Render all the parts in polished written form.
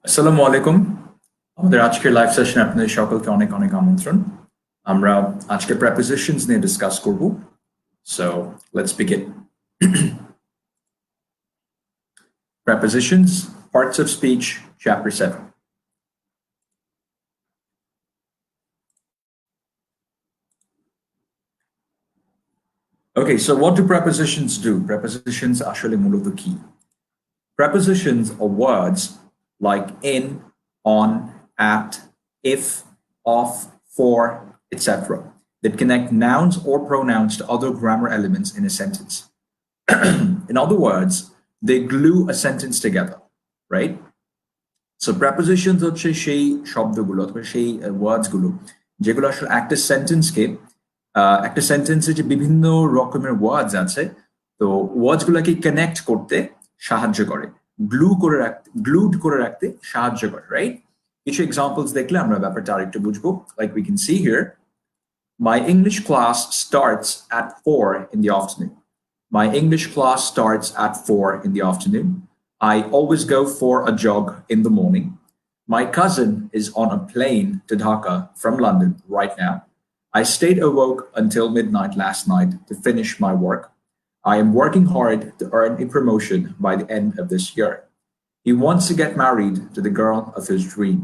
আসসালামু আলাইকুম। আমাদের আজকের লাইভ সেশনে আপনাদের সকলকে অনেক অনেক আমন্ত্রণ। আমরা আজকে prepositions নিয়ে ডিসকাস করব। So, let's begin. Prepositions, parts of speech, chapter 7. Okay, so what do prepositions do? Prepositions আসলে মূলত কি? Prepositions are words like in, on, at, if, of, for, etc. that connect nouns or pronouns to other grammar elements in a sentence. In other words, they glue a sentence together, right? So prepositions হচ্ছে সেই শব্দগুলো অথবা সেই ওয়ার্ডস গুলো যেগুলো আসলে একটা সেন্টেন্সে যে বিভিন্ন রকমের ওয়ার্ডস আছে, তো ওয়ার্ডস গুলোকে কানেক্ট করতে সাহায্য করে, গ্লুড করে রাখতে সাহায্য করে, রাইট? কিছু এক্সাম্পলস দেখলে আমরা ব্যাপারটা আরেকটু বুঝবো। Like we can see here, my English class starts at 4 in the afternoon. My English class starts at 4 in the afternoon. I always go for a jog in the morning. My cousin is on a plane to Dhaka from London right now. I stayed awoke until midnight last night to finish my work. I am working hard to earn a promotion by the end of this year. He wants to get married to the girl of his dream.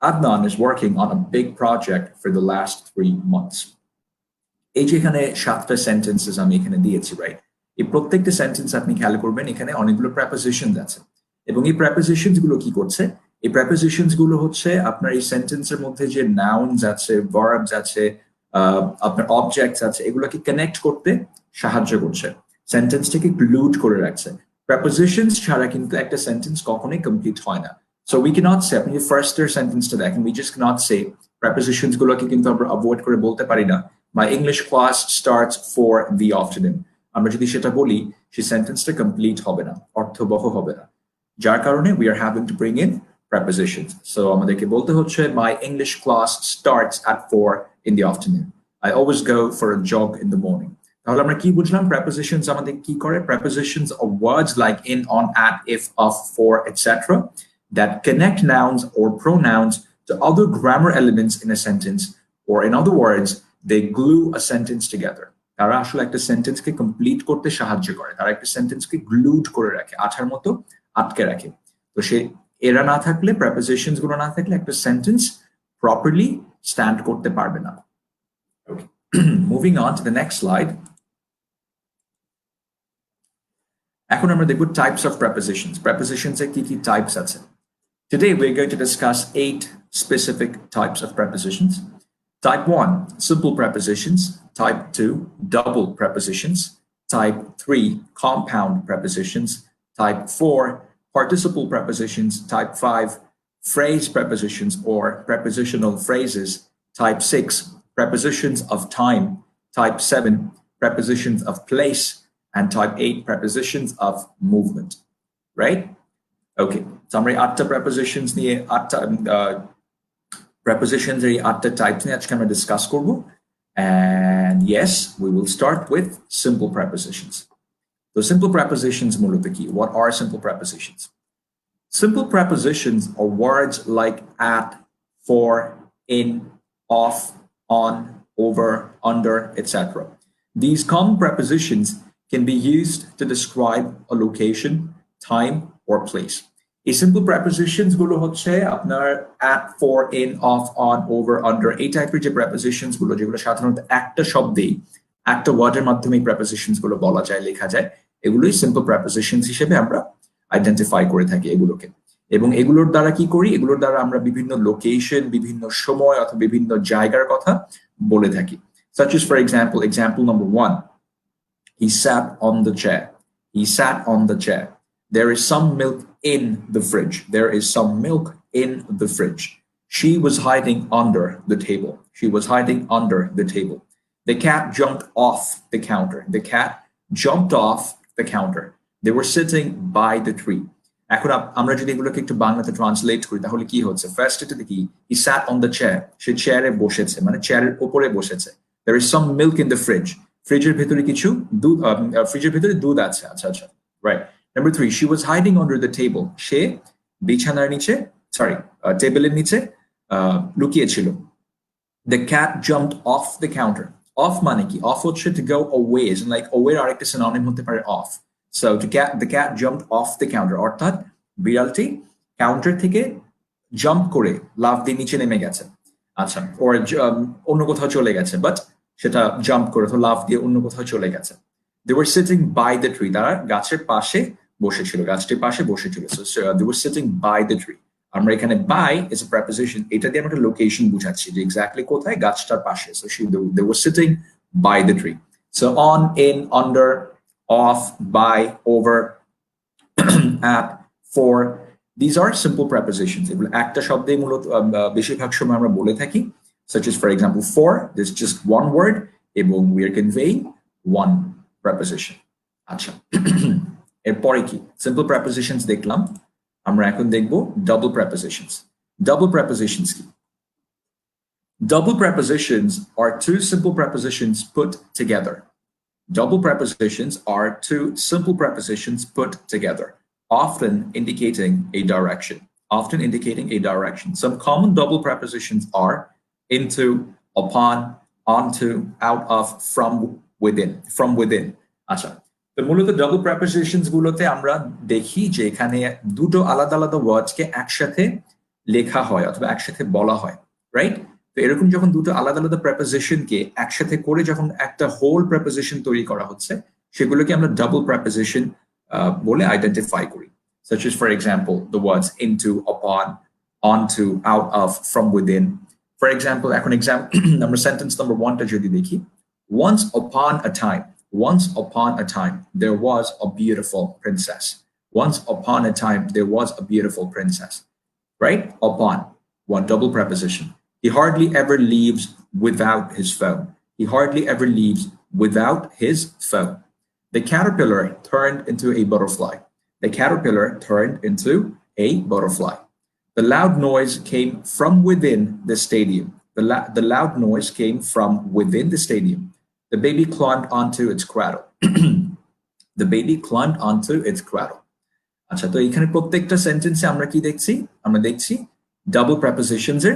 Adnan is working on a big project for the last 3 months. এই যে এখানে 7টা sentences আমি এখানে দিয়েছি, right? এই প্রত্যেকটা sentence আপনি খেয়াল করবেন এখানে অনেকগুলো প্রেপোজিশনস আছে, এবং এই প্রেপোজিশনস গুলো কি করছে? এই প্রেপোজিশনস গুলো হচ্ছে আপনার এই সেন্টেন্সের মধ্যে যে নাউনস আছে, ভার্বস আছে, আপনার অবজেক্টস আছে, এগুলোকে কানেক্ট করতে সাহায্য করছে, সেন্টেন্সটাকে গ্লুড করে রাখছে। প্রেপোজিশনস ছাড়া কিন্তু একটা সেন্টেন্স কখনোই কমপ্লিট হয় না। সো উই ক্যানট সে, আপনি ফার্স্ট এর সেন্টেন্সটা দেখেন, we just can't say, prepositions গুলোকে কিন্তু আমরা অ্যাভয়েড করে বলতে পারি না my English class starts for the afternoon. আমরা যদি সেটা বলি, সেই সেন্টেন্সটা কমপ্লিট হবে না, অর্থবহ হবে না, যার কারণে we are having to bring in prepositions. So আমাদেরকে বলতে হচ্ছে my English class starts at 4 in the afternoon. I always go for a jog in the morning. তাহলে আমরা কি বুঝলাম? prepositions আমাদের কি করে? Prepositions are words like in, on, at, if, of, for, etc. that connect nouns or pronouns to other grammar elements in a sentence, or in other words, they glue a sentence together. তারা আসলে একটা সেন্টেন্সকে complete করতে সাহায্য করে, তারা একটা সেন্টেন্সকে গ্লুড করে রাখে, আঠার মতো আটকে রাখে। তো এরা না থাকলে, প্রেপোজিশনস গুলো না থাকলে একটা সেন্টেন্স প্রপারলি স্ট্যান্ড করতে পারবে না। Okay. Moving on to the next slide. এখন আমরা দেখব types of prepositions. Prepositions এর কি কি টাইপস আছে? Today we're going to discuss 8 specific types of prepositions. Type 1, simple prepositions. Type 2, double prepositions. Type 3, compound prepositions. Type 4, participle prepositions. Type 5, phrase prepositions or prepositional phrases. Type 6, prepositions of time. Type 7, prepositions of place. And type 8, prepositions of movement. Right? Okay, so আমরা 8টা prepositions নিয়ে 8টা prepositions এর 8টা types নিয়ে আজকে আমরা discuss করব। And yes, we will start with simple prepositions. So simple prepositions মূলত কি? What are simple prepositions? Simple prepositions are words like at, for, in, off, on, over, under, etc. These common prepositions can be used to describe a location, time, or place. এই simple prepositions গুলো হচ্ছে আপনার at, for, in, off, on, over, under, এই টাইপের যে prepositions গুলো, যেগুলো সাধারণত একটা শব্দেই, একটা ওয়ার্ডের মাধ্যমে প্রেপোজিশনস গুলো বলা যায়, লেখা যায়, এগুলোই সিম্পল প্রেপোজিশনস হিসেবে আমরা আইডেন্টিফাই করে থাকি এগুলোকে। এবং এগুলোর দ্বারা কি করি? এগুলোর দ্বারা আমরা বিভিন্ন লোকেশন, বিভিন্ন সময় অথবা বিভিন্ন জায়গার কথা বলে থাকি। Such as, for example number 1, he sat on the chair. He sat on the chair. There is some milk in the fridge. There is some milk in the fridge. She was hiding under the table. She was hiding under the table. The cat jumped off the counter. The cat jumped off the counter. They were sitting by the tree. এখন আমরা যদি এগুলোকে একটু বাংলাতে translate করি তাহলে কি হচ্ছে? ফার্স্ট এটা দেখি, he sat on the chair. সে চেয়ারে বসেছে, মানে চেয়ারের উপরে বসেছে। There is some milk in the fridge. ফ্রিজের ভেতরে কিছু দুধ, ফ্রিজের ভেতরে দুধ আছে। আচ্ছা, right. Number 3, she was hiding under the table. সে বিছানার নিচে সরি টেবিলের নিচে লুকিয়ে ছিল। The cat jumped off the counter. Off মানে কি? Off হচ্ছে to go away, as in like away আরেকটা synonym হতে পারে off. So the cat jumped off the counter, অর্থাৎ বিড়ালটি কাউন্টার থেকে জাম্প করে লাফ দিয়ে নিচে নেমে গেছে। আচ্ছা, ওর অন্য কোথাও চলে গেছে, বাট সেটা জাম্প করে তো লাফ দিয়ে অন্য কোথাও চলে গেছে। They were sitting by the tree. তারা গাছের পাশে বসেছিল, গাছটির পাশে বসেছিল। So they were sitting by the tree. আমরা এখানে by is a preposition, এটা দিয়ে আমরা একটা লোকেশন বুঝাচ্ছি যে এক্স্যাক্টলি কোথায়, গাছটার পাশে। So they were sitting by the tree. So on, in, under, off, by, over, at, for, these are simple prepositions. এগুলো একটা শব্দেই মূলত বেশিরভাগ সময় আমরা বলে থাকি, such as for example for, this is just one word এবং we are conveying one preposition. আচ্ছা, এরপরে কি simple prepositions দেখলাম, আমরা এখন দেখব double prepositions. Double prepositions কি? Double prepositions are two simple prepositions put together. Double prepositions are two simple prepositions put together, often indicating a direction. Often indicating a direction. Some common double prepositions are into, upon, onto, out of, from, within. From within. আচ্ছা, তো মূলত double prepositions গুলোতে আমরা দেখি যে এখানে দুটো আলাদা আলাদা ওয়ার্ডসকে একসাথে লেখা হয় অথবা একসাথে বলা হয়, রাইট? তো এরকম যখন দুটো আলাদা আলাদা প্রেপোজিশনকে একসাথে করে যখন একটা হোল প্রেপোজিশন তৈরি করা হচ্ছে, সেগুলোকে আমরা ডাবল প্রেপোজিশন বলে আইডেন্টিফাই করি। Such as for example the words into, upon, onto, out of, from within. For example, এখন number sentence number 1 টা যদি দেখি, once upon a time there was a beautiful princess. Once upon a time there was a beautiful princess. Right? Upon, one double preposition. He hardly ever leaves without his phone. He hardly ever leaves without his phone. The caterpillar turned into a butterfly. The caterpillar turned into a butterfly. The loud noise came from within the stadium. The loud noise came from within the stadium. The baby climbed onto its cradle. The baby climbed onto its cradle. আচ্ছা, তো এখানে প্রত্যেকটা সেন্টেন্সে আমরা কি দেখছি? আমরা দেখছি double prepositions এর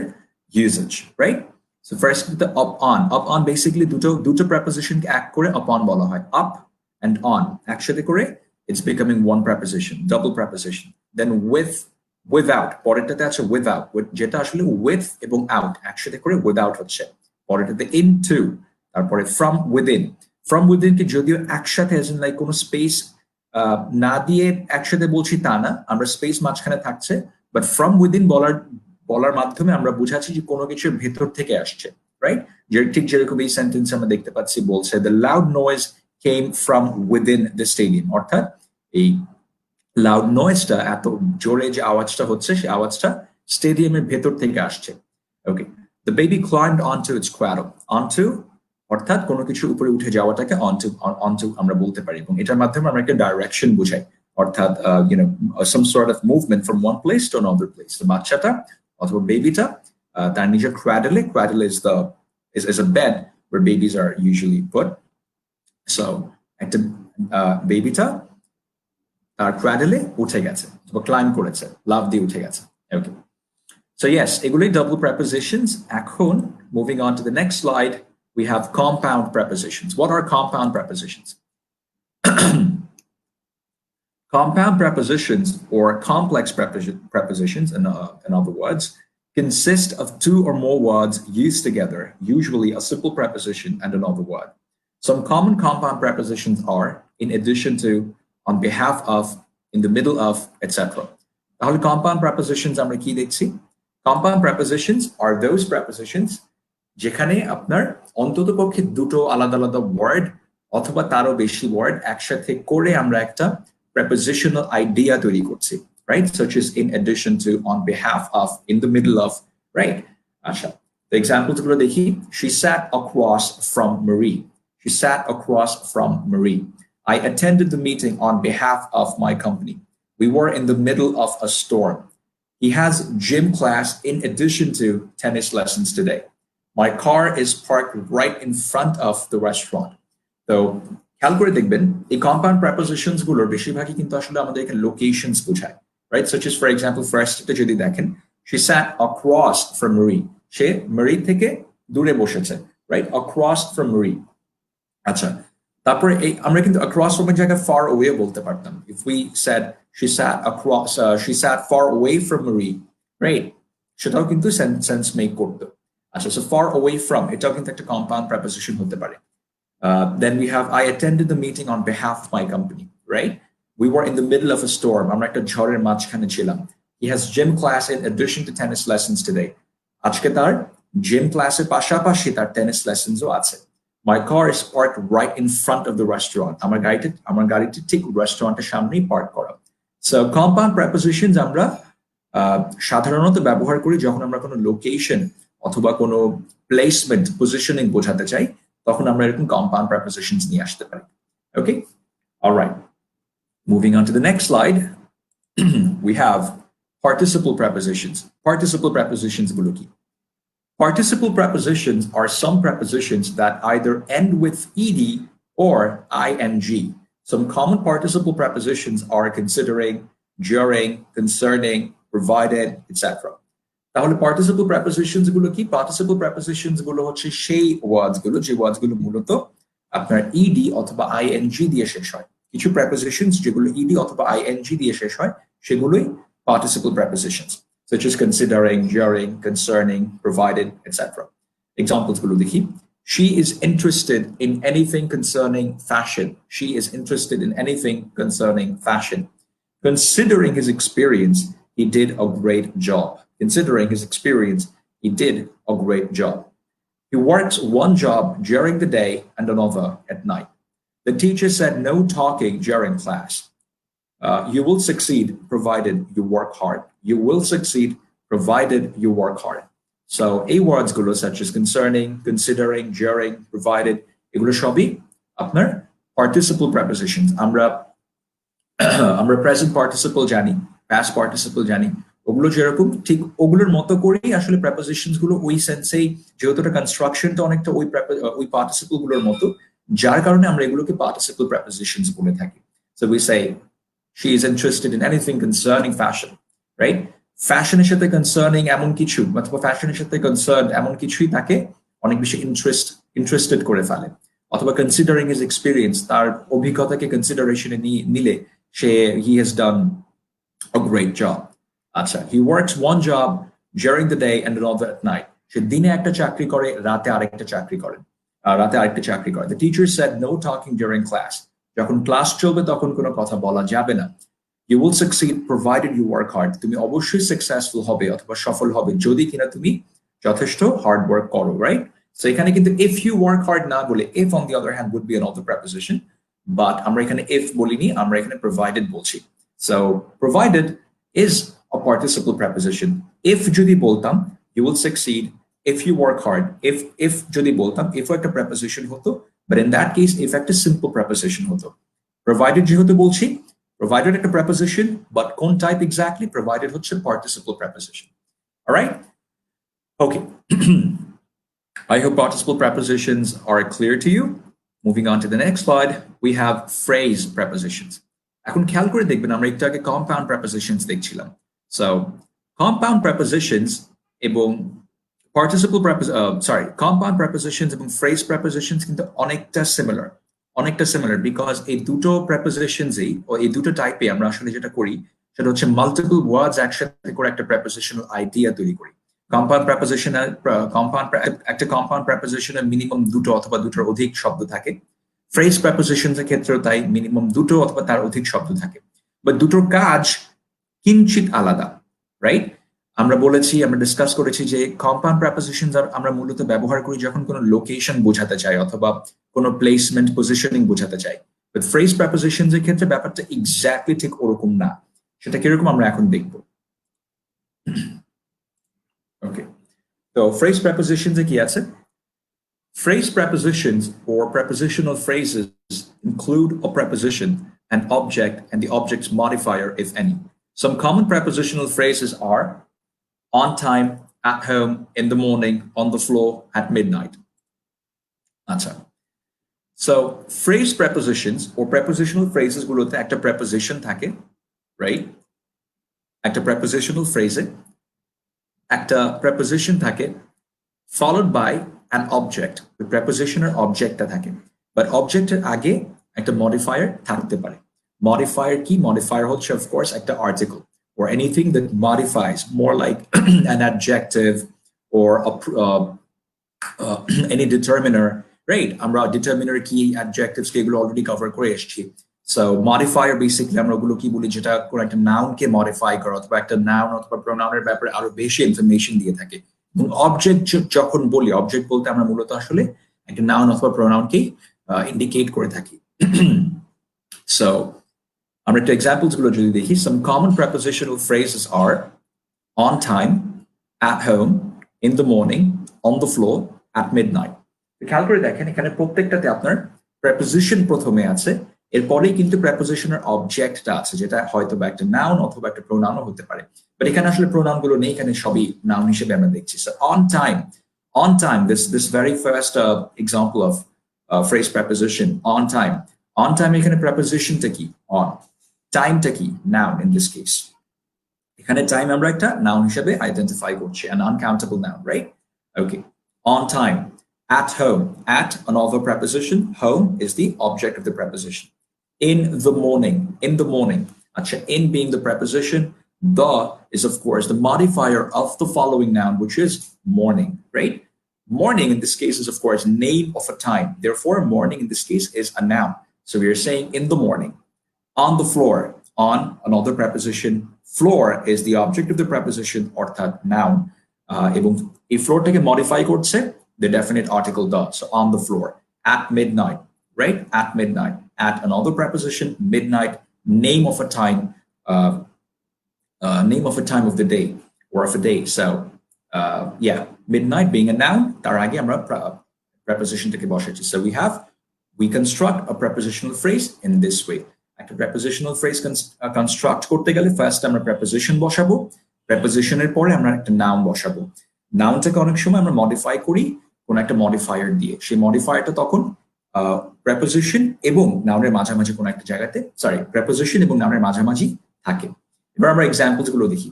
usage, right? So first the up on basically দুটো preposition কে এক করে upon বলা হয়। Up and on একসাথে করে it's becoming one preposition, double preposition. Then with, without, পরেরটাতে আছে without, যেটা আসলে with এবং out একসাথে করে without হচ্ছে। পরেরটাতে into, তারপরে from within কে যদিও একসাথে as in like কোনো স্পেস না দিয়ে একসাথে বলছি তা না, আমরা স্পেস মাঝখানে থাকছে, বাট from within বলার মাধ্যমে আমরা বুঝাচ্ছি যে কোনো কিছুর ভেতর থেকে আসছে, রাইট? ঠিক যেরকম এই সেন্টেন্স আমরা দেখতে পাচ্ছি বলছে the loud noise came from within the stadium, অর্থাৎ এই লাউড নয়েজটা, এত জোরে যে আওয়াজটা হচ্ছে, সেই আওয়াজটা স্টেডিয়ামের ভেতর থেকে আসছে। ওকে, the baby climbed onto its cradle. Onto অর্থাৎ কোনো কিছু উপরে উঠে যাওয়াটাকে onto আমরা বলতে পারি, এবং এটার মাধ্যমে আমরা একটা ডাইরেকশন বুঝাই, অর্থাৎ some sort of movement from one place to another place. তো বাচ্চাটা অথবা বেবিটা তার নিজের cradle is a bed where babies are usually put. So একটা বেবিটা তার ক্র্যাডেলে উঠে গেছে বা ক্লাইম্ব করেছে, লাফ দিয়ে উঠে গেছে। ওকে, সো ইয়েস, এগুলোই ডাবল প্রেপোজিশনস। এখন moving on to the next slide, we have compound prepositions. What are compound prepositions? Compound prepositions, or complex prepositions in other words, consist of two or more words used together, usually a simple preposition and another word. Some common compound prepositions are in addition to, on behalf of, in the middle of, etc. তাহলে compound prepositions আমরা কি দেখছি? Compound prepositions are those prepositions যেখানে আপনার অন্ততপক্ষে দুটো আলাদা আলাদা ওয়ার্ড অথবা তারও বেশি ওয়ার্ড একসাথে করে আমরা একটা prepositional idea তৈরি করছি, right? Such as in addition to, on behalf of, in the middle of, right? আচ্ছা, the examples গুলো দেখি। She sat across from Marie. She sat across from Marie. I attended the meeting on behalf of my company. We were in the middle of a storm. He has gym class in addition to tennis lessons today. My car is parked right in front of the restaurant. So, খেয়াল করে দেখবেন এই compound prepositions গুলোর বেশিরভাগই কিন্তু আসলে আমাদেরকে locations বোঝায়, right? Such as for example, first যদি দেখেন, She sat across from Marie. Say Marie থেকে দূরে বসেছে, right? Across from Marie. আচ্ছা, তারপরে এই আমরা কিন্তু across from এর জায়গায় far away বলতে পারতাম. If we said she sat far away from Marie, right? সেটাও কিন্তু সেন্স মেক করতো। আচ্ছা, so far away from এটাও কিন্তু একটা compound preposition হতে পারে। Then we have I attended the meeting on behalf of my company, right? We were in the middle of a storm. আমরা একটা ঝড়ের মাঝখানে ছিলাম। He has gym class in addition to tennis lessons today. আজকে তার gym ক্লাসের পাশাপাশি তার টেনিস লেসনসও আছে। My car is parked right in front of the restaurant. আমার গাড়িটি ঠিক রেস্টুরেন্টের সামনেই পার্ক করা। So compound prepositions আমরা সাধারণত ব্যবহার করি যখন আমরা কোনো লোকেশন অথবা কোনো প্লেসমেন্ট পজিশনিং বোঝাতে চাই, তখন আমরা এরকম compound prepositions নিয়ে আসতে পারি। Okay? All right. Moving on to the next slide, we have participle prepositions. Participle prepositions গুলো কি? Participle prepositions are some prepositions that either end with ed or ing. Some common participle prepositions are considering, during, concerning, provided, etc. তাহলে participle prepositions গুলো কি? Participle prepositions গুলো হচ্ছে সেই ওয়ার্ডস গুলো যে ওয়ার্ডস গুলো মূলত আপনার ed অথবা ing দিয়ে শেষ হয়। কিছু prepositions যেগুলো ed অথবা ing দিয়ে শেষ হয় সেগুলোই participle prepositions, such as considering, during, concerning, provided, etc. Examples গুলো দেখি। She is interested in anything concerning fashion. She is interested in anything concerning fashion. Considering his experience, he did a great job. Considering his experience, he did a great job. He works one job during the day and another at night. The teacher said no talking during class. You will succeed provided you work hard. You will succeed provided you work hard. So a words গুলো such as concerning, considering, during, provided, এগুলো সবই আপনার participle prepositions. আমরা present participle জানি, past participle জানি, ওগুলো যেরকম ঠিক ওগুলোর মতো করেই আসলে prepositions গুলো ওই সেন্সেই, যেহেতু এটা কনস্ট্রাকশনটা অনেকটা ওই participle গুলোর মতো, যার কারণে আমরা এগুলোকে participle prepositions বলে থাকি। So we say she is interested in anything concerning fashion, right? ফ্যাশনের সাথে কনসার্নিং এমন কিছু অথবা ফ্যাশনের সাথে কনসার্ন এমন কিছুই তাকে অনেক বেশি ইন্টারেস্টেড করে ফেলে। অথবা কনসিডারিং হিজ এক্সপিরিয়েন্স, তার অভিজ্ঞতাকে কনসিডারেশনে নিলে he has done a great job. আচ্ছা, he works one job during the day and another at night. সে দিনে একটা চাকরি করে, রাতে আরেকটা চাকরি করে। The teacher said no talking during class. যখন ক্লাস চলবে তখন কোনো কথা বলা যাবে না। You will succeed provided you work hard. তুমি অবশ্যই successful হবে অথবা সফল হবে যদি কিনা তুমি যথেষ্ট hard work করো, right? So এখানে কিন্তু if you work hard না বলে if on the other hand would be another preposition, but আমরা এখানে if বলিনি, আমরা এখানে provided বলছি। So provided is a participle preposition. If যদি বলতাম you will succeed if you work hard. If যদি বলতাম if একটা preposition হতো, but in that case if একটা simple preposition হতো। Provided যেহেতু বলছি, provided একটা preposition, but কোন type exactly? Provided হচ্ছে participle preposition. All right? Okay. I hope participle prepositions are clear to you. Moving on to the next slide, we have phrase prepositions. এখন খেয়াল করে দেখবেন আমরা একটু আগে compound prepositions দেখছিলাম। So compound prepositions এবং compound prepositions এবং phrase prepositions কিন্তু অনেকটা similar because এই দুটো prepositions-এই ও এই দুটো টাইপে আমরা আসলে যেটা করি সেটা হচ্ছে multiple words একসাথে করে একটা prepositional idea তৈরি করি। compound preposition-এ minimum দুটো অথবা দুটোর অধিক শব্দ থাকে। phrase prepositions-এর ক্ষেত্রেও তাই minimum দুটো অথবা তার অধিক শব্দ থাকে। বাট দুটোর কাজ কিঞ্চিত আলাদা, রাইট? আমরা ডিসকাস করেছি যে কম্পাউন্ড প্রেপোজিশনস আমরা মূলত ব্যবহার করি যখন কোনো লোকেশন বোঝাতে চাই অথবা কোনো প্লেসমেন্ট পজিশনিং বোঝাতে চাই। বাট ফ্রেজ প্রেপোজিশনস এর ক্ষেত্রে ব্যাপারটা এক্স্যাক্টলি ঠিক ওরকম না। সেটা কিরকম আমরা এখন দেখব। ওকে, তো ফ্রেজ প্রেপোজিশনস এ কি আছে? Phrase prepositions or prepositional phrases include a preposition, an object, and the object's modifier, if any. Some common prepositional phrases are on time, at home, in the morning, on the floor, at midnight. Acha. So phrase prepositions or prepositional phrases গুলোতে একটা preposition থাকে, right? একটা prepositional phrase একটা preposition থাকে followed by an object. The preposition এর objectটা থাকে, but objecটের আগে একটা modifier থাকতে পারে। Modifier কি? Modifier হচ্ছে of course একটা article or anything that modifies, more like an adjective or any determiner, right? আমরা determiner কি, adjectives কি এগুলো already cover করে এসেছি। So modifier basically আমরা ওগুলো কি বলি, যেটা কোনো একটা noun কে modify করা অথবা একটা noun অথবা pronoun এর ব্যাপারে আরো বেশি information দিয়ে থাকে। এবং অবজেক্ট যখন বলি, অবজেক্ট বলতে আমরা মূলত আসলে একটা নাউন অথবা প্রোনাউনকেই ইন্ডিকেট করে থাকি। সো আমরা একটু এক্সাম্পলস গুলো যদি দেখি, some common prepositional phrases are on time, at home, in the morning, on the floor, at midnight. খেয়াল করে দেখেন এখানে প্রত্যেকটাতে আপনার preposition প্রথমে আছে, এরপরেই কিন্তু prepositional objectটা আছে, যেটা হয়তো বা একটা নাউন অথবা একটা প্রোনাউনও হতে পারে। বাট এখানে আসলে প্রোনাউন গুলো নেই, এখানে সবই নাউন হিসেবে আমরা দেখছি। So on time, this very first example of phrase preposition, on time এখানে prepositionটা কি? On. Timeটা কি? Noun in this case. এখানে time আমরা একটা noun হিসেবে identify করছি, an uncountable noun, right? Okay. On time. At home. At, another preposition. Home is the object of the preposition. In the morning. Acha, in being the preposition, the is of course the modifier of the following noun, which is morning, right? Morning in this case is of course name of a time. Therefore, morning in this case is a noun. So we are saying in the morning. On the floor. On, another preposition. Floor is the object of the preposition, অর্থাৎ noun. এবং এই floorটাকে modify করছে the definite article the. So on the floor. At midnight, right? At midnight. At, another preposition. Midnight, name of a time. Name of a time of the day or of a day. So yeah, midnight being a noun, তার আগে আমরা prepositionটাকে বসাচ্ছি। So we construct a prepositional phrase in this way. একটা prepositional phrase construct করতে গেলে first আমরা preposition বসাবো, prepositionের পরে আমরা একটা noun বসাবো। নাউনটাকে অনেক সময় আমরা modify করি কোন একটা modifier দিয়ে, সেই modifierটা তখন preposition এবং নাউনের মাঝামাঝি কোন একটা জায়গাতে, preposition এবং নাউনের মাঝামাঝি থাকে। এবার আমরা এক্সাম্পলস গুলো দেখি।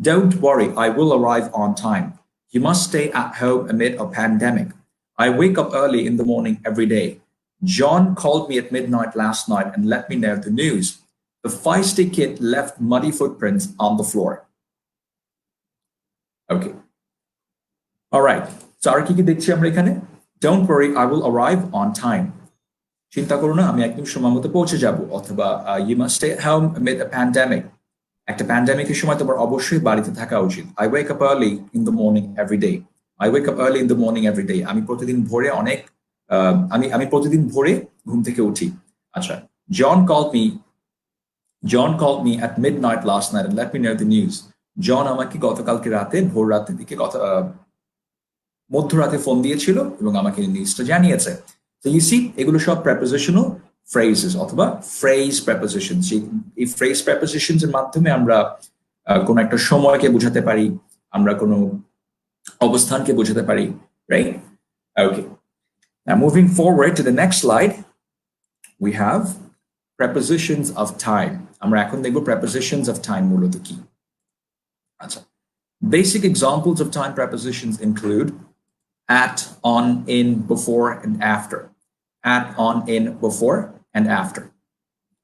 Don't worry, I will arrive on time. You must stay at home amid a pandemic. I wake up early in the morning every day. John called me at midnight last night and let me know the news. The feisty kid left muddy footprints on the floor. Okay. All right. So আর কি দেখছি আমরা এখানে? Don't worry, I will arrive on time. চিন্তা করো না, আমি একদম সময় মতো পৌঁছে যাব। অথবা you must stay at home amid a pandemic. একটা প্যান্ডেমিকের সময় তোমার অবশ্যই বাড়িতে থাকা উচিত। I wake up early in the morning every day. I wake up early in the morning every day. আমি প্রতিদিন ভোরে ঘুম থেকে উঠি। আচ্ছা, John called me at midnight last night and let me know the news. John আমাকে গতকালকে রাতে ভোর রাতের দিকে মধ্যরাতে ফোন দিয়েছিল এবং আমাকে নিউজটা জানিয়েছে। So you see, এগুলো সব prepositional phrases অথবা phrase prepositions। এই phrase prepositions এর মাধ্যমে আমরা কোন একটা সময়কে বোঝাতে পারি, আমরা কোন অবস্থানকে বোঝাতে পারি, right? Okay. Now moving forward to the next slide, we have prepositions of time. আমরা এখন দেখব prepositions of time মূলত কি। আচ্ছা, basic examples of time prepositions include at, on, in, before, and after. At, on, in, before, and after.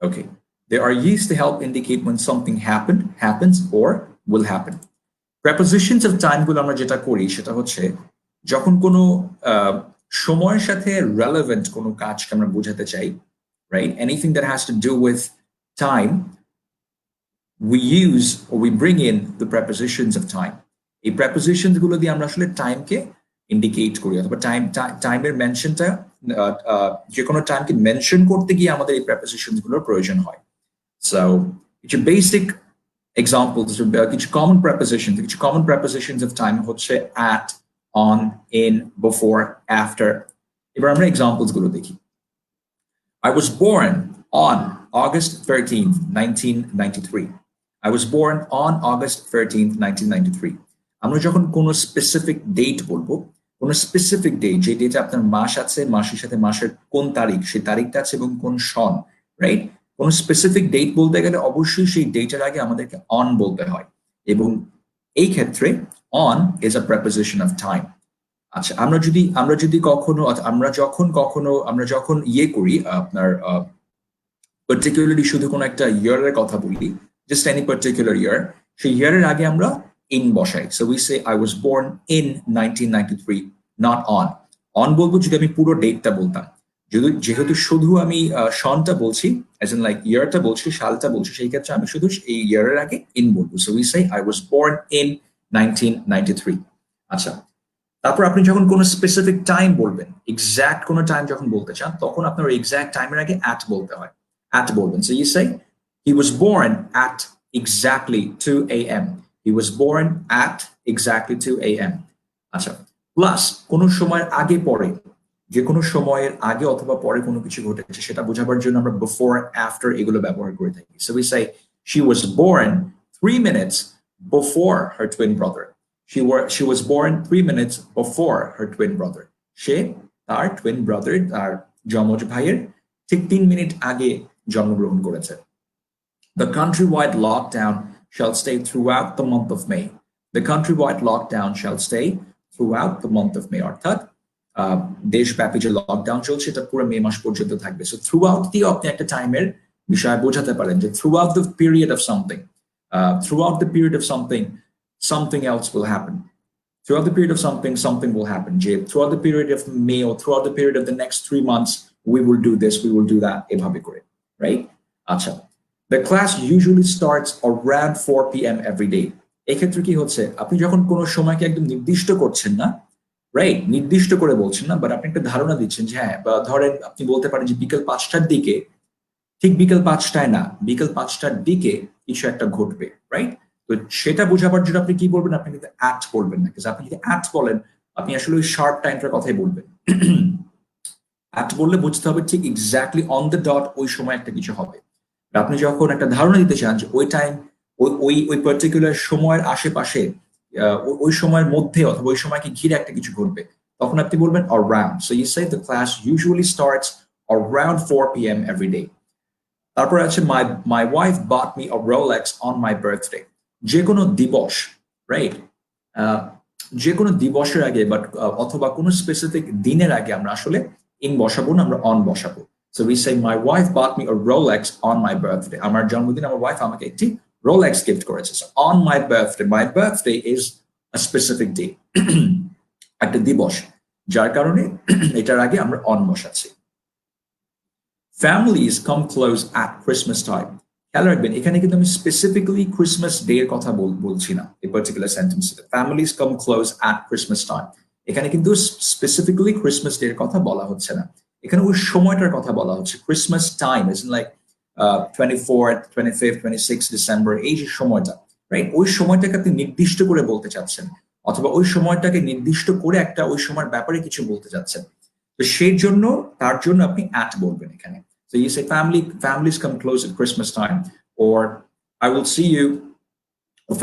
Okay. They are used to help indicate when something happened, happens, or will happen. Prepositions of time গুলো আমরা যেটা করি সেটা হচ্ছে যখন কোনো সময়ের সাথে relevant কোনো কাজকে আমরা বোঝাতে চাই, right? Anything that has to do with time, we use or we bring in the prepositions of time. এই prepositions গুলো দিয়ে আমরা আসলে টাইমকে ইন্ডিকেট করি অথবা টাইমের মেনশনটা যে কোনো টাইমকে মেনশন করতে গিয়ে আমাদের এই prepositions গুলোর প্রয়োজন হয়। So কিছু বেসিক এক্সাম্পলস, কিছু কমন prepositions of time হচ্ছে at, on, in, before, after. এবার আমরা এক্সাম্পলস গুলো দেখি। I was born on August 13th, 1993. I was born on August 13th, 1993. আমরা যখন কোনো স্পেসিফিক ডেট বলবো, কোনো স্পেসিফিক ডেট, যে ডেটে আপনার মাস আছে, মাসের সাথে মাসের কোন তারিখ, সেই তারিখটা আছে এবং কোন সন, রাইট? কোনো স্পেসিফিক ডেট বলতে গেলে অবশ্যই সেই ডেটের আগে আমাদেরকে অন বলতে হয়। এবং এই ক্ষেত্রে On is a preposition of time. আচ্ছা, আমরা যখন ইয়ে করি আপনার পার্টিকুলারলি শুধু কোনো একটা ইয়ারের কথা বলি, জাস্ট এনি পার্টিকুলার ইয়ার, সেই ইয়ারের আগে আমরা ইন বসাই। So we say I was born in 1993, not on. On বলবো যদি আমি পুরো ডেটটা বলতাম। যেহেতু শুধু আমি সনটা বলছি, অ্যাজ ইন লাইক ইয়ারটা বলছি, সালটা বলছি, সেই ক্ষেত্রে আমি শুধু এই ইয়ারের আগে ইন বলবো। So we say I was born in 1993। আচ্ছা, তারপর আপনি যখন কোনো স্পেসিফিক টাইম বলবেন, এক্সাক্ট কোনো টাইম যখন বলতে চান, তখন আপনার এক্সাক্ট টাইমের আগে অ্যাট বলতে হয়। At বলবেন। So you say he was born at exactly 2 a.m. He was born at exactly 2 a.m. আচ্ছা, প্লাস কোনো সময়ের আগে পরে, যে কোনো সময়ের আগে অথবা পরে কোনো কিছু ঘটেছে সেটা বোঝাবার জন্য আমরা before, after এগুলো ব্যবহার করে থাকি। So we say she was born 3 minutes before her twin brother. She was born 3 minutes before her twin brother. সে তার twin brother, তার যমজ ভাইয়ের ঠিক 3 মিনিট আগে জন্মগ্রহণ করেছে। The countrywide lockdown shall stay throughout the month of May. The countrywide lockdown shall stay throughout the month of May. অর্থাৎ দেশব্যাপী যে লকডাউন চলছে এটা পুরো মে মাস পর্যন্ত থাকবে। সো থ্রুআউট দিয়ে আপনি একটা টাইমের বিষয় বোঝাতে পারেন যে throughout the period of something, throughout the period of something, something else will happen. Throughout the period of something, something will happen. Throughout the period of May or throughout the period of the next 3 months, we will do this, we will do that, এভাবে করে, right? আচ্ছা, the class usually starts around 4 p.m. every day. এক্ষেত্রে কি হচ্ছে, আপনি যখন কোনো সময়কে একদম নির্দিষ্ট করছেন না, রাইট, নির্দিষ্ট করে বলছেন না, বাট আপনি একটা ধারণা দিচ্ছেন যে হ্যাঁ, বা ধরেন আপনি বলতে পারেন যে বিকেল 5টার দিকে, ঠিক বিকেল 5টায় না, বিকেল 5টার দিকে কিছু একটা ঘটবে, রাইট? তো সেটা বোঝাবার জন্য আপনি কি বলবেন, আপনি কিন্তু অ্যাট বলবেন না, কারণ আপনি যদি অ্যাট বলেন আপনি আসলে ওই শার্প টাইমটার কথাই বলবেন। অ্যাট বললে বুঝতে হবে ঠিক এক্স্যাক্টলি অন দ্য ডট ওই সময় একটা কিছু হবে। আপনি যখন একটা ধারণা দিতে চান যে ওই টাইম, ওই পার্টিকুলার সময়ের আশেপাশে, ওই সময়ের মধ্যে অথবা ওই সময়কে ঘিরে একটা কিছু ঘটবে, তখন আপনি বলবেন around. So you say the class usually starts around 4 p.m. every day. তারপর আছে my wife bought me a Rolex on my birthday. যে কোনো দিবস, রাইট, যে কোনো দিবসের আগে বাট অথবা কোনো স্পেসিফিক দিনের আগে আমরা আসলে ইন বসাবো না, আমরা অন বসাবো। So we say my wife bought me a Rolex on my birthday. আমার জন্মদিন আমার ওয়াইফ আমাকে একটি Rolex গিফট করেছে। So on my birthday is a specific day. একটা দিবস, যার কারণে এটার আগে আমরা অন বসাচ্ছি। Families come close at Christmas time. খেয়াল রাখবেন, এখানে কিন্তু আমি স্পেসিফিক্যালি ক্রিসমাস ডে এর কথা বলছি না এই পার্টিকুলার সেন্টেন্সে। Families come close at Christmas time. এখানে কিন্তু স্পেসিফিক্যালি ক্রিসমাস ডে এর কথা বলা হচ্ছে না, এখানে ওই সময়টার কথা বলা হচ্ছে। Christmas time is like 24th, 25th, 26th December, এই যে সময়টা, রাইট, ওই সময়টাকে আপনি নির্দিষ্ট করে বলতে চাচ্ছেন, অথবা ওই সময়টাকে নির্দিষ্ট করে একটা ওই সময়ের ব্যাপারে কিছু বলতে চাচ্ছেন, তো সেই জন্য তার জন্য আপনি অ্যাট বলবেন এখানে। So you say families come close at Christmas time, or I will see you, or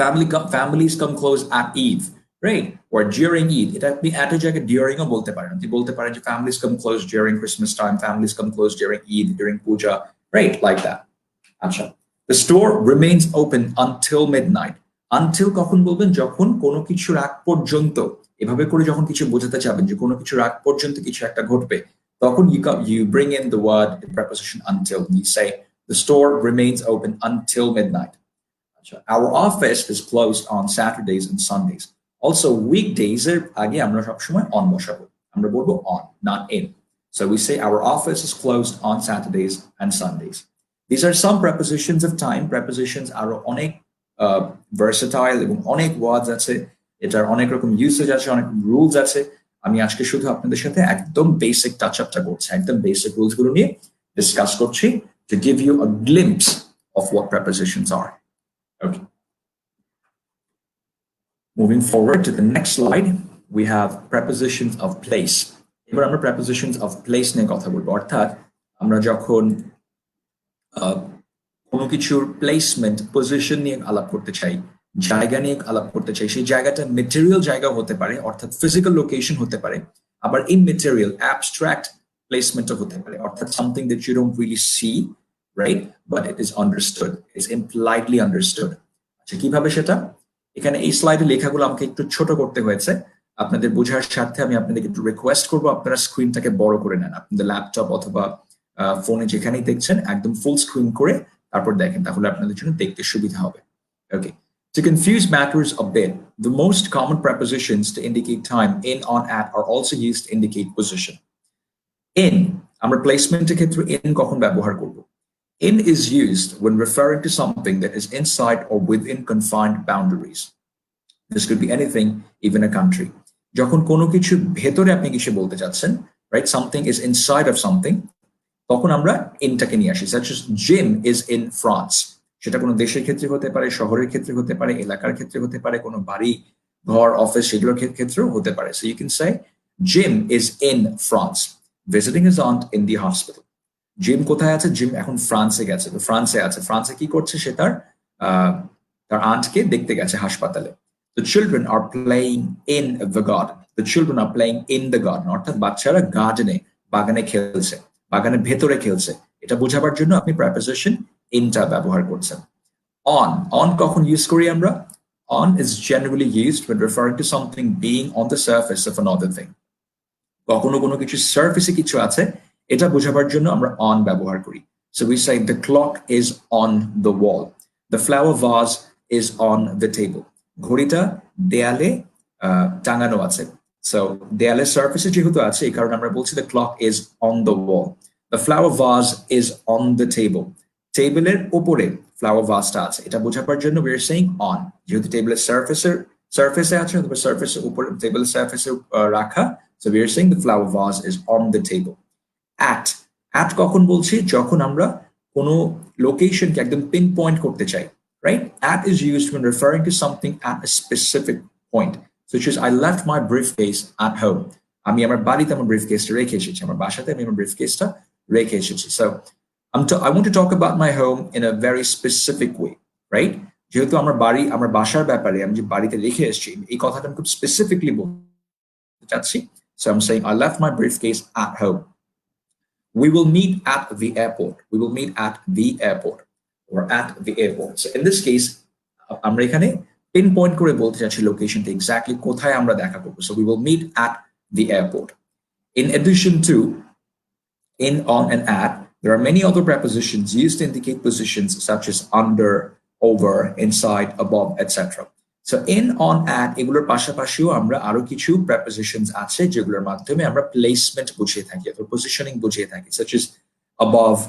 families come close at Eid, right? Or during Eid. এটা আপনি at এর জায়গায় during ও বলতে পারেন। আপনি বলতে পারেন যে families come close during Christmas time, families come close during Eid, during Puja, right? Like that. আচ্ছা, the store remains open until midnight. Until কখন বলবেন, যখন কোনো কিছুর আগ পর্যন্ত, এভাবে করে যখন কিছু বোঝাতে চাবেন যে কোনো কিছুর আগ পর্যন্ত কিছু একটা ঘটবে, তখন you bring in the word, the preposition until. You say the store remains open until midnight. Our office is closed on Saturdays and Sundays. Also weekdays এর আগে আমরা সবসময় on বসাবো, আমরা বলবো on, not in. So we say our office is closed on Saturdays and Sundays. These are some prepositions of time. Prepositions are অনেক versatile এবং অনেক words আছে, এটার অনেক রকম usage আছে, অনেক rules আছে। আমি আজকে শুধু আপনাদের সাথে একদম বেসিক টাচ আপটা করছি, একদম বেসিক রুলস গুলো নিয়ে ডিসকাস করছি, to give you a glimpse of what prepositions are. Okay. Moving forward to the next slide, we have prepositions of place. এবার আমরা prepositions of place নিয়ে কথা বলবো, অর্থাৎ আমরা যখন কোনো কিছুর প্লেসমেন্ট, পজিশন নিয়ে আলাপ করতে চাই, জায়গা নিয়ে আলাপ করতে চাই, সেই জায়গাটা মেটেরিয়াল জায়গা হতে পারে, অর্থাৎ ফিজিক্যাল লোকেশন হতে পারে, আবার ইমমেটেরিয়াল অ্যাবস্ট্রাক্ট প্লেসমেন্টও হতে পারে, অর্থাৎ something that you don't really see, right, but it is understood, it's impliedly understood. আচ্ছা, কিভাবে সেটা? এখানে এই স্লাইডে লেখাগুলো আমাকে একটু ছোট করতে হয়েছে আপনাদের বোঝার স্বার্থে। আমি আপনাদেরকে একটু রিকোয়েস্ট করবো আপনারা স্ক্রিনটাকে বড় করে নেন, আপনাদের ল্যাপটপ অথবা ফোনে যেখানেই দেখছেন একদম ফুল স্ক্রিন করে তারপর দেখেন, তাহলে আপনাদের জন্য দেখতে সুবিধা হবে। ওকে, to confuse matters a bit, the most common prepositions to indicate time in, on, at are also used to indicate position. In আমরা প্লেসমেন্টের ক্ষেত্রে in কখন ব্যবহার করব? In is used when referring to something that is inside or within confined boundaries. This could be anything, even a country. যখন কোনো কিছু ভেতরে আপনি কিছু বলতে চাচ্ছেন, right? Something is inside of something, তখন আমরা ইনটাকে নিয়ে আসি। such as Jim is in France. সেটা কোনো দেশের ক্ষেত্রে হতে পারে, শহরের ক্ষেত্রে হতে পারে, এলাকার ক্ষেত্রে হতে পারে, কোনো বাড়ি, ঘর, অফিস সেগুলোর ক্ষেত্রেও হতে পারে। So you can say Jim is in France, visiting his aunt in the hospital. Gym কোথায় আছে? জিম এখন ফ্রান্সে গেছে। তো ফ্রান্সে আছে, ফ্রান্সে কি করছে? সে তার আন্টকে দেখতে গেছে হাসপাতালে। The children are playing in the garden. The children are playing in the garden. অর্থাৎ বাচ্চারা গার্ডেনে, বাগানে খেলছে, বাগানের ভেতরে খেলছে। এটা বোঝাবার জন্য আপনি preposition inটা ব্যবহার করছেন। On কখন ইউজ করি আমরা? On is generally used when referring to something being on the surface of another thing. কখনো কোনো কিছু সারফেসে কিছু আছে এটা বোঝাবার জন্য আমরা on ব্যবহার করি। So we say the clock is on the wall. The flower vase is on the table. ঘড়িটা দেয়ালে টাঙানো আছে। So দেয়ালে সারফেসে যেহেতু আছে এই কারণে আমরা বলছি the clock is on the wall. The flower vase is on the table. টেবিলের উপরে ফ্লাওয়ার ভাসটা আছে, এটা বোঝাবার জন্য we are saying on, যেহেতু টেবিলের সারফেসে আছে অথবা সারফেসের উপরে টেবিলের সারফেসে রাখা। So we are saying the flower vase is on the table. At কখন বলছি? যখন আমরা কোনো লোকেশনকে একদম পিন পয়েন্ট করতে চাই, right? At is used when referring to something at a specific point, such as I left my briefcase at home. আমি আমার বাড়িতে আমার ব্রিফকেসটা রেখে এসেছি, আমার বাসাতে আমি আমার ব্রিফকেসটা রেখে এসেছি। So I want to talk about my home in a very specific way, right? যেহেতু আমার বাড়ি, আমার বাসার ব্যাপারে আমি যে বাড়িতে রেখে এসেছি এই কথাটা আমি খুব স্পেসিফিকলি বলতে চাচ্ছি। So I'm saying I left my briefcase at home. We will meet at the airport. We will meet at the airport or at the airport. So in this case, আমরা এখানে pinpoint করে বলতে চাচ্ছি লোকেশনটা exactly কোথায় আমরা দেখা করব। So we will meet at the airport. In addition to in, on, and at, there are many other prepositions used to indicate positions such as under, over, inside, above, etc. So in, on, at এগুলোর পাশাপাশিও আমরা আরো কিছু prepositions আছে যেগুলোর মাধ্যমে আমরা placement বুঝিয়ে থাকি অথবা positioning বুঝিয়ে থাকি, such as above,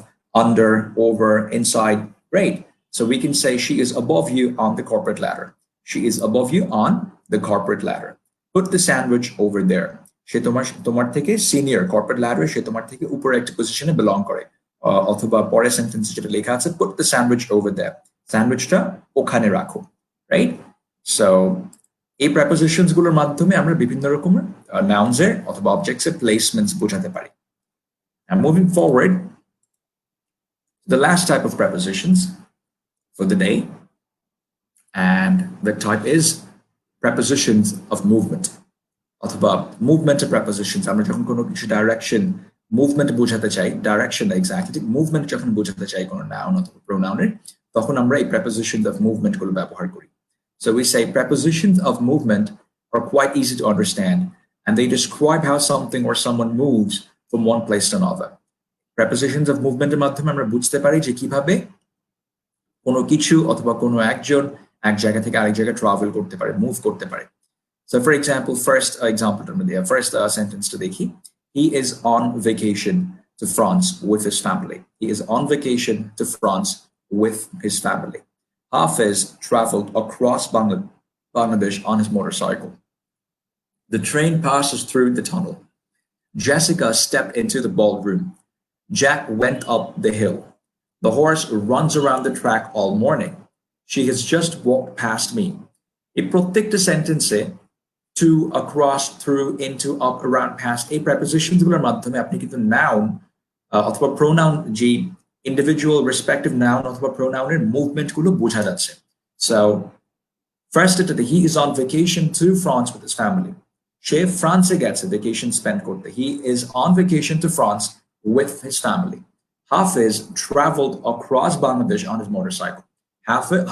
under, over, inside, right? So we can say she is above you on the corporate ladder. She is above you on the corporate ladder. Put the sandwich over there. সে তোমার থেকে senior corporate ল্যাডারে, সে তোমার থেকে উপরে একটা পজিশনে belong করে। অথবা পরের সেন্টেন্সে যেটা লেখা আছে put the sandwich over there, স্যান্ডউইচটা ওখানে রাখো, রাইট? সো এই প্রেপোজিশনস গুলোর মাধ্যমে আমরা বিভিন্ন রকমের নাউন্স এর অথবা অবজেক্টস এর প্লেসমেন্টস বোঝাতে পারি। And moving forward, the last type of prepositions for the day, and the type is prepositions of movement অথবা মুভমেন্ট প্রেপোজিশনস। আমরা যখন কোনো কিছু ডাইরেকশন মুভমেন্ট বোঝাতে চাই, ডাইরেকশন এক্স্যাক্টলি মুভমেন্ট যখন বোঝাতে চাই কোনো নাউন অথবা প্রোনাউনের, তখন আমরা এই প্রেপোজিশনস অফ মুভমেন্ট গুলো ব্যবহার করি। So we say prepositions of movement are quite easy to understand and they describe how something or someone moves from one place to another. Prepositions of movement এর মাধ্যমে আমরা বুঝতে পারি যে কিভাবে কোনো কিছু অথবা কোনো একজন এক জায়গা থেকে আরেক জায়গায় ট্রাভেল করতে পারে, মুভ করতে পারে। So for example, first sentence to dekhi. He is on vacation to France with his family. He is on vacation to France with his family. Hafiz traveled across Bangladesh on his motorcycle. The train passes through the tunnel. Jessica stepped into the ballroom. Jack went up the hill. The horse runs around the track all morning. She has just walked past me. A প্রত্যেকটা সেন্টেন্সে to, across, through, into, up, around, past এই prepositions গুলোর মাধ্যমে আপনি কিন্তু noun অথবা pronoun যে individual respective noun অথবা প্রোনাউনের মুভমেন্ট গুলো বোঝা যাচ্ছে। So first এটাতে he is on vacation to France with his family. সে ফ্রান্সে গেছে ভেকেশন স্পেন্ড করতে। He is on vacation to France with his family. Hafiz traveled across Bangladesh on his motorcycle.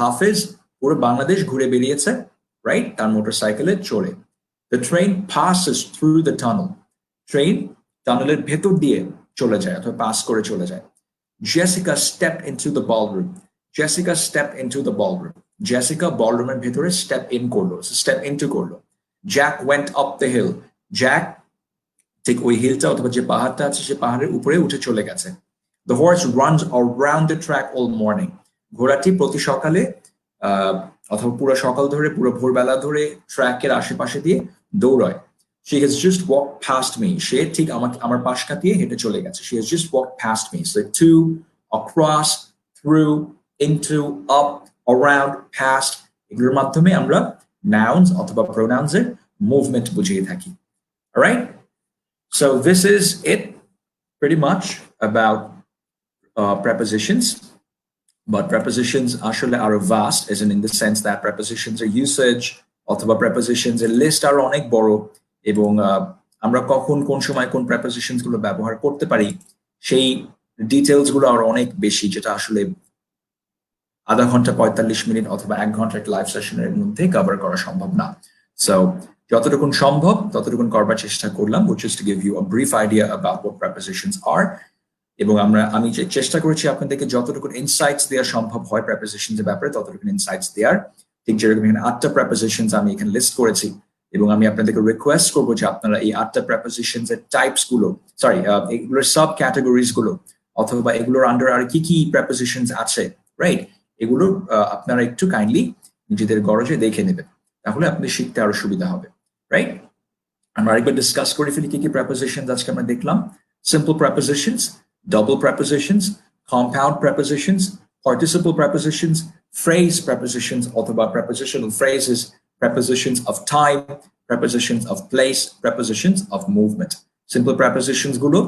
Hafiz পুরো বাংলাদেশ ঘুরে বেরিয়েছে রাইট তার মোটরসাইকেলে চড়ে the train passes through the tunnel train টানেলের ভেতর দিয়ে চলে যায় অথবা পাস করে চলে যায় Jessica stepped into the ballroom Jessica stepped into the ballroom Jessica ballroom-এর ভেতরে step in করলো step into করলো Jack went up the hill Jack ঠিক ওই হিলটা অথবা যে পাহাড়টা আছে সে পাহাড়ের উপরে উঠে চলে গেছে The horse runs around the track all morning ঘোড়াটি প্রতি সকালে অথবা পুরো সকাল ধরে পুরো ভোরবেলা ধরে ট্র্যাকের আশেপাশে দিয়ে দৌড়ায় She has just walked past me সে ঠিক আমার পাশ কাটিয়ে হেঁটে চলে গেছে She has just walked past me so to across through into up around past এগুলোর মাধ্যমে আমরা nouns অথবা pronouns এর মুভমেন্ট বুঝিয়ে থাকি alright so this is it pretty much about prepositions but prepositions আসলে are vast as in the sense that prepositions are usage অথবা prepositions এর list are অনেক বড় এবং আমরা কখন কোন সময় কোন prepositions গুলো ব্যবহার করতে পারি সেই ডিটেইলস গুলো আর অনেক বেশি যেটা আসলে আধা ঘন্টা 45 মিনিট অথবা 1 ঘন্টার লাইভ সেশনের মধ্যে কভার করা সম্ভব না সো যতটুকু সম্ভব ততটুকু করবার চেষ্টা করলাম which is to give you a brief idea about what prepositions are এবং আমি যে চেষ্টা করেছি আপনাদেরকে যতটুকু ইনসাইটস দেওয়া সম্ভব হয় prepositions এর ব্যাপারে ততটুকু ইনসাইটস দেওয়ার ঠিক যেরকম এখানে 8টা prepositions আমি এখানে লিস্ট করেছি এবং আমি আপনাদেরকে রিকোয়েস্ট করব যে আপনারা এই 8টা prepositions এর টাইপস গুলো সরি এগুলোর সাব ক্যাটাগরিজ গুলো অথবা এগুলোর আন্ডার আর কি কি prepositions আছে রাইট এগুলো আপনারা একটু কাইন্ডলি নিজেদের গরজে দেখে নেবেন তাহলে আপনি শিখতে আরো সুবিধা হবে রাইট আমরা আরেকবার ডিসকাস করে ফেলি কি কি prepositions আজকে আমরা দেখলাম simple prepositions double prepositions compound prepositions participle prepositions phrase prepositions অথবা prepositional phrases prepositions of time prepositions of place prepositions of movement simple prepositions গুলো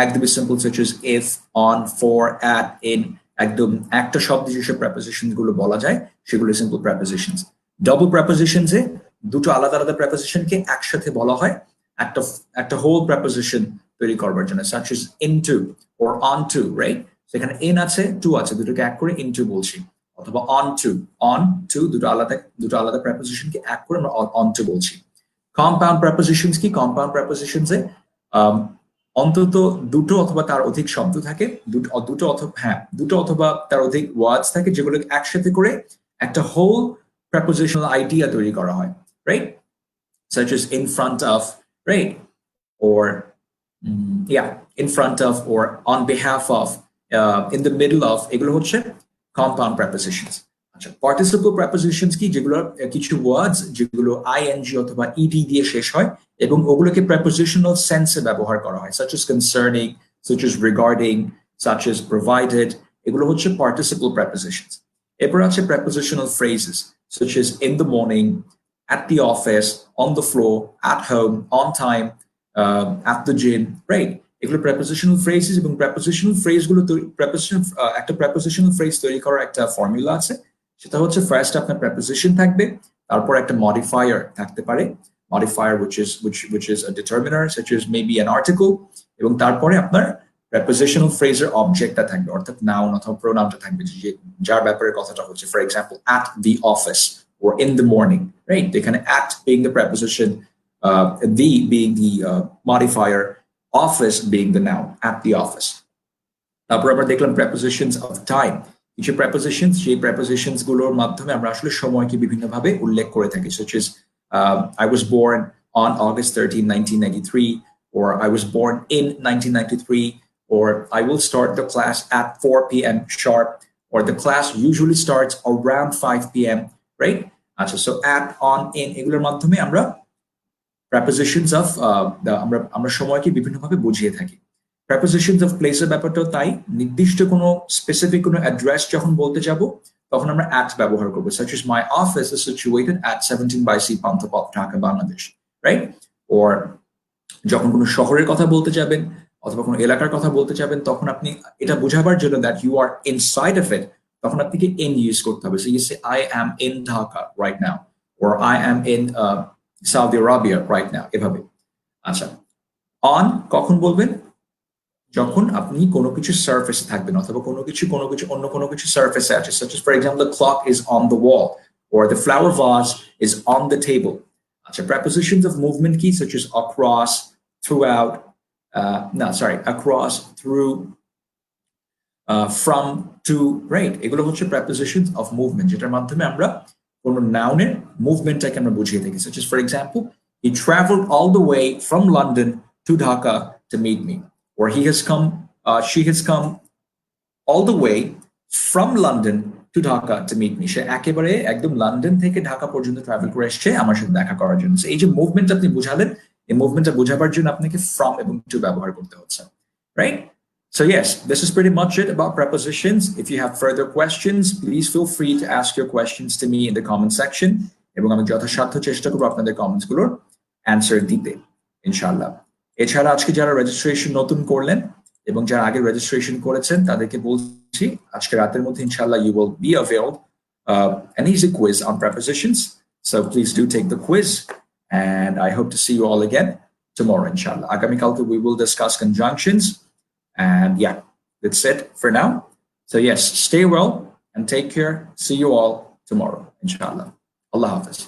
একদমই simple such as if on for at in একদম একটা শব্দে যেসব prepositions গুলো বলা যায় সেগুলো simple prepositions double prepositions এ দুটো আলাদা আলাদা preposition কে একসাথে বলা হয় একটা whole preposition তৈরি করবার জন্য such as into or onto right সেখানে in আছে to আছে দুটোকে এক করে into বলছি অথবা on to দুটো আলাদা preposition কে এক করে আমরা onto বলছি compound prepositions কি compound prepositions এ অন্তত দুটো অথবা তার অধিক শব্দ থাকে দুটো অথবা তার অধিক ওয়ার্ডস থাকে যেগুলো একসাথে করে একটা হোল prepositional idea তৈরি করা হয় right such as in front of right or in front of or on behalf of in the middle of এগুলো হচ্ছে compound prepositions আচ্ছা participle prepositions কি যেগুলো কিছু ওয়ার্ডস যেগুলো ing অথবা ed দিয়ে শেষ হয় এবং ওগুলোকে prepositional sense এ ব্যবহার করা হয় such as concerning such as regarding such as provided এগুলো হচ্ছে participle prepositions এরপর আছে prepositional phrases such as in the morning at the office on the floor at home on time at the gym right এগুলো prepositional phrases এবং prepositional phrase গুলো একটা prepositional phrase তৈরি করার একটা ফর্মুলা আছে সেটা হচ্ছে ফার্স্ট আপনার preposition থাকবে তারপর একটা modifier থাকতে পারে modifier which is a determiner such as maybe an article এবং তারপরে আপনার prepositional phrase এর objectটা থাকবে অর্থাৎ noun অথবা pronounটা থাকবে যার ব্যাপারে কথাটা হচ্ছে for example at the office or in the morning right এখানে at being the preposition the being the modifier office being the noun at the office তারপর আমরা দেখলাম prepositions of time কিছু prepositions যে prepositions গুলোর মাধ্যমে আমরা আসলে সময়কে বিভিন্নভাবে উল্লেখ করে থাকি such as I was born on August 13 1993 or I was born in 1993 or I will start the class at 4 p.m. sharp or the class usually starts around 5 p.m. right আচ্ছা so at on in এগুলোর মাধ্যমে আমরা prepositions of আমরা সময়কে বিভিন্নভাবে বুঝিয়ে থাকি prepositions of place এর ব্যাপারটাও তাই নির্দিষ্ট কোনো স্পেসিফিক কোনো অ্যাড্রেস যখন বলতে যাব তখন আমরা at ব্যবহার করব such as my office is situated at 17 by C Pantapot Dhaka Bangladesh right or যখন কোনো শহরের কথা বলতে যাবেন অথবা কোনো এলাকার কথা বলতে যাবেন তখন আপনি এটা বোঝাবার জন্য that you are inside of it তখন আপনাকে in ইউজ করতে হবে so you say I am in Dhaka right now or I am in Saudi Arabia right now এভাবে আচ্ছা on কখন বলবেন যখন আপনি কোনো কিছু সারফেসে থাকবেন অথবা কোনো কিছু অন্য কোনো কিছু সারফেসে আছে such as for example the clock is on the wall or the flower vase is on the table. আচ্ছা, prepositions of movement কি, such as across, throughout, across, through, from, to, right? এগুলো হচ্ছে prepositions of movement, যেটার মাধ্যমে আমরা কোনো নাউনের মুভমেন্টটাকে আমরা বুঝিয়ে থাকি, such as for example, he traveled all the way from London to Dhaka to meet me, or she has come all the way from London to Dhaka to meet me. সে একেবারে একদম লন্ডন থেকে ঢাকা পর্যন্ত travel করে এসেছে আমার সাথে দেখা করার জন্য। এই যে মুভমেন্ট আপনি বুঝালেন, এই মুভমেন্টটা বোঝাবার জন্য আপনাকে from এবং to ব্যবহার করতে হচ্ছে, right? So yes, this is pretty much it about prepositions. If you have further questions, please feel free to ask your questions to me in the comment section, এবং আমি যথাসাধ্য চেষ্টা করব আপনাদের কমেন্টস গুলোর অ্যানসার দিতে ইনশাআল্লাহ। এছাড়া আজকে যারা রেজিস্ট্রেশন নতুন করলেন এবং যারা আগে রেজিস্ট্রেশন করেছেন তাদেরকে বলছি আজকে রাতের মধ্যে ইনশাআল্লাহ you will be availed an easy quiz on prepositions. So please do take the quiz, and I hope to see you all again tomorrow inshallah. আগামী কালকে we will discuss conjunctions, and yeah, that's it for now. So yes, stay well and take care. See you all tomorrow inshallah. Allah Hafiz.